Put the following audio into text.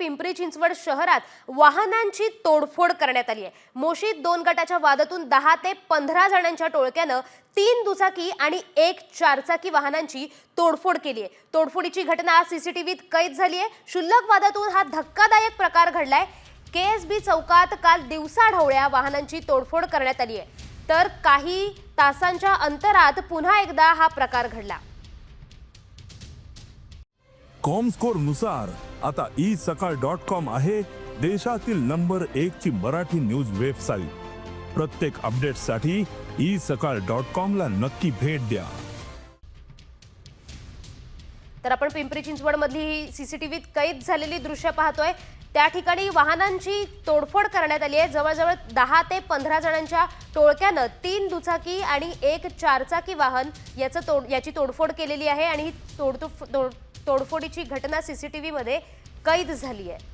पिंपरी चिंचवड शहरात वाहनांची तोडफोड करण्यात आली आहे। मोशीत 2 गटाच्या वादातून 10 ते 15 जणांच्या टोळक्यानं 3 दुचाकी आणि 1 चारचाकी वाहनांची तोडफोड केली आहे। तोडफोडीची घटना सीसीटीव्हीत कैद झाली आहे। क्षुल्लक वादातून हा धक्कादायक प्रकार घडलाय। केएसबी चौकात काल दिवसाढवळ्या वाहनांची तोडफोड करण्यात आली आहे, तर काही तासांच्या अंतरात पुन्हा एकदा हा प्रकार घडला। कॉमस्कोर नुसार आता isakal.com आहे देशातील नंबर 1 ची मराठी न्यूज वेबसाईट। प्रत्येक अपडेटसाठी isakal.com ला नक्की भेट द्या। तर आपण पिंपरी चिंचवड मधली सीसीटीव्हीत कैद झालेली दृश्य पाहतोय। त्या ठिकाणी वाहनांची तोडफोड करण्यात आली आहे। जवळजवळ 10 ते 15 जणांच्या टोळक्यानं 3 दुचाकी आणि 1 चारचाकी वाहन याची तोडफोड केलेली आहे आणि ही तोडफोडीची घटना सीसीटीव्ही मध्ये कैद झाली आहे।